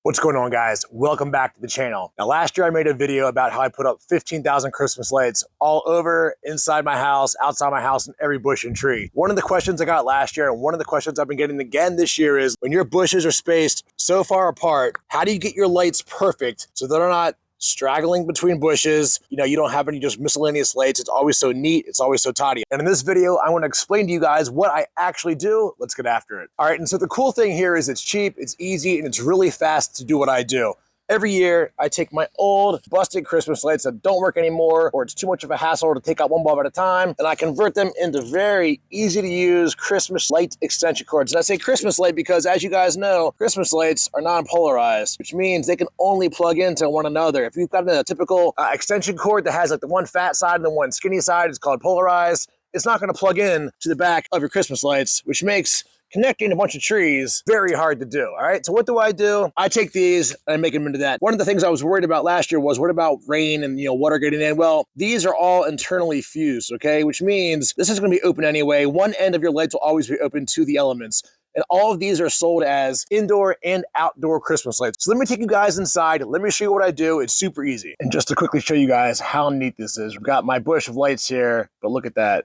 What's going on, guys? Welcome back to the channel. Now, last year I made a video about how I put up 15,000 Christmas lights all over, inside my house, outside my house, and every bush and tree. One of the questions I got last year, and one of the questions I've been getting again this year is, when your bushes are spaced so far apart, how do you get your lights perfect so they're not straggling between bushes? You know, you don't have any just miscellaneous lights. It's always so neat. It's always so tidy. And in this video, I want to explain to you guys what I actually do. Let's get after it. All right. And so the cool thing here is it's cheap, it's easy, and it's really fast to do what I do. Every year, I take my old busted Christmas lights that don't work anymore, or it's too much of a hassle to take out one bulb at a time, and I convert them into very easy to use Christmas light extension cords. And I say Christmas light because, as you guys know, Christmas lights are non-polarized, which means they can only plug into one another. If you've got a typical extension cord that has like the one fat side and the one skinny side, it's called polarized, it's not going to plug in to the back of your Christmas lights, which makes connecting a bunch of trees very hard to do. All right, so what do? I take these and I make them into that. One of the things I was worried about last year was, what about rain and water getting in? Well, these are all internally fused, okay, which means this is going to be open anyway. One end of your lights will always be open to the elements. And all of these are sold as indoor and outdoor Christmas lights. So let me take you guys inside. Let me show you what I do. It's super easy. And just to quickly show you guys how neat this is, we've got my bush of lights here, but look at that.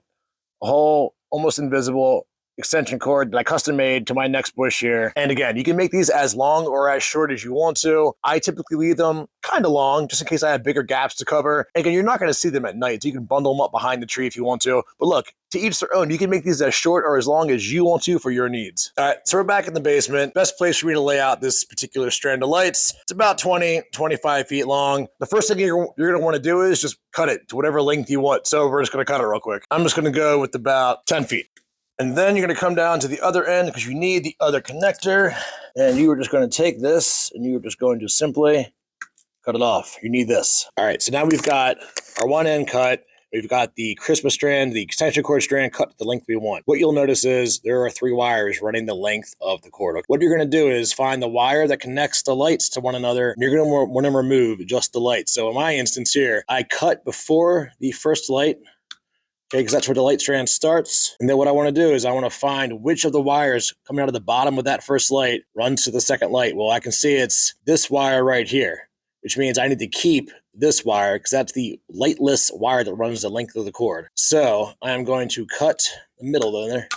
A whole almost invisible extension cord that I custom made to my next bush here. And again, you can make these as long or as short as you want to. I typically leave them kind of long just in case I have bigger gaps to cover. And again, you're not going to see them at night, so you can bundle them up behind the tree if you want to. But look, to each their own. You can make these as short or as long as you want to for your needs. All right, so we're back in the basement. Best place for me to lay out this particular strand of lights. It's about 25 feet long. The first thing you're going to want to do is just cut it to whatever length you want. So we're just going to cut it real quick. I'm just going to go with about 10 feet. And then you're going to come down to the other end because you need the other connector. And you are just going to take this and you are just going to simply cut it off. You need this. All right, so now we've got our one end cut. We've got the Christmas strand, the extension cord strand cut to the length we want. What you'll notice is there are 3 wires running the length of the cord. What you're going to do is find the wire that connects the lights to one another, and you're going to want to remove just the lights. So in my instance here, I cut before the first light, okay, because that's where the light strand starts. And then what I want to do is I want to find which of the wires coming out of the bottom of that first light runs to the second light. Well, I can see it's this wire right here, which means I need to keep this wire because that's the lightless wire that runs the length of the cord. So I'm going to cut the middle there.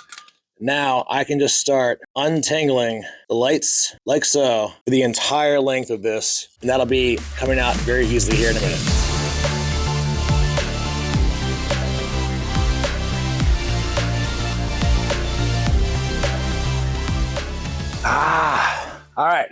Now I can just start untangling the lights like so for the entire length of this. And that'll be coming out very easily here in a minute. All right,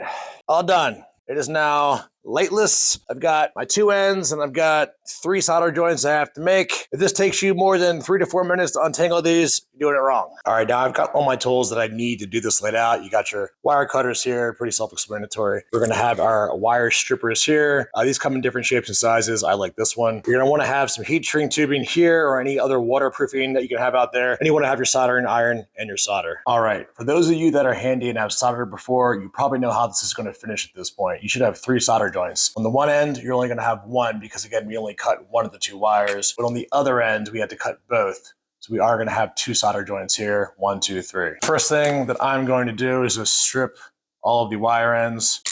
all done. It is now lightless. I've got my 2 ends and I've got 3 solder joints I have to make. If this takes you more than 3 to 4 minutes to untangle these, you're doing it wrong. All right, now I've got all my tools that I need to do this laid out. You got your wire cutters here, pretty self-explanatory. We're gonna have our wire strippers here. These come in different shapes and sizes. I like this one. You're gonna wanna have some heat shrink tubing here or any other waterproofing that you can have out there. And you wanna have your soldering iron and your solder. All right, for those of you that are handy and have soldered before, you probably know how this is gonna finish at this point. You should have 3 solder joints. On the one end, you're only gonna have 1 because again, we only cut one of the 2 wires, but on the other end, we had to cut both. So we are gonna have 2 solder joints here, 1, 2, 3. First thing that I'm going to do is just strip all of the wire ends.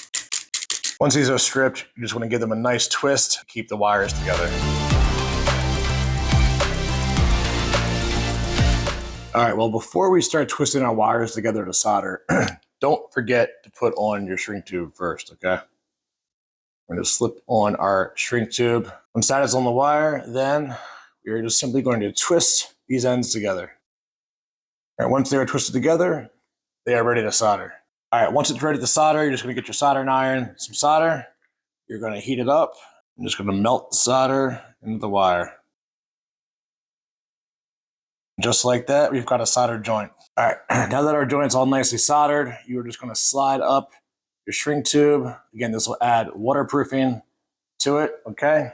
Once these are stripped, you just wanna give them a nice twist to keep the wires together. All right, well, before we start twisting our wires together to solder, don't forget to put on your shrink tube first, okay? We're going to slip on our shrink tube. Once that is on the wire, then we're just simply going to twist these ends together. All right, once they are twisted together, they are ready to solder. All right, once it's ready to solder, you're just going to get your soldering iron, some solder. You're going to heat it up. I'm just going to melt the solder into the wire. Just like that, we've got a soldered joint. All right, now that our joint's all nicely soldered, you're just going to slide up your shrink tube. Again, this will add waterproofing to it, okay?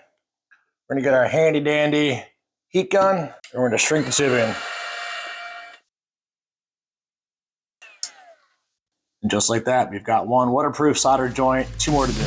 We're gonna get our handy dandy heat gun and we're gonna shrink the tube in. And just like that, we've got 1 waterproof soldered joint, 2 more to do.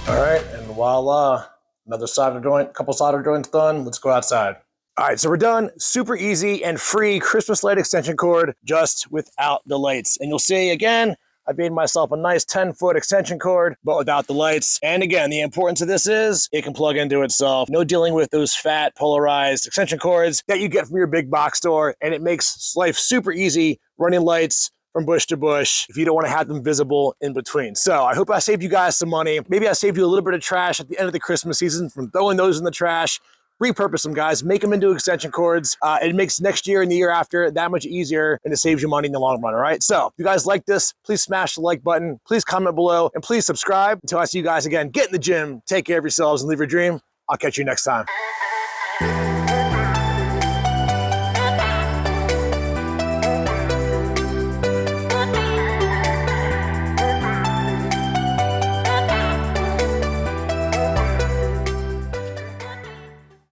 All right, and voila, Another solder joint, couple solder joints done. Let's go outside. All right, so we're done. Super easy and free Christmas light extension cord, just without the lights. And you'll see, again, I made myself a nice 10-foot extension cord, but without the lights. And again, the importance of this is it can plug into itself. No dealing with those fat polarized extension cords that you get from your big box store. And it makes life super easy running lights from bush to bush if you don't want to have them visible in between. So I hope I saved you guys some money. Maybe I saved you a little bit of trash at the end of the Christmas season from throwing those in the trash. Repurpose them, guys. Make them into extension cords. It makes next year and the year after that much easier, and it saves you money in the long run, all right? So if you guys like this, please smash the like button. Please comment below, and please subscribe. Until I see you guys again, get in the gym, take care of yourselves, and live your dream. I'll catch you next time.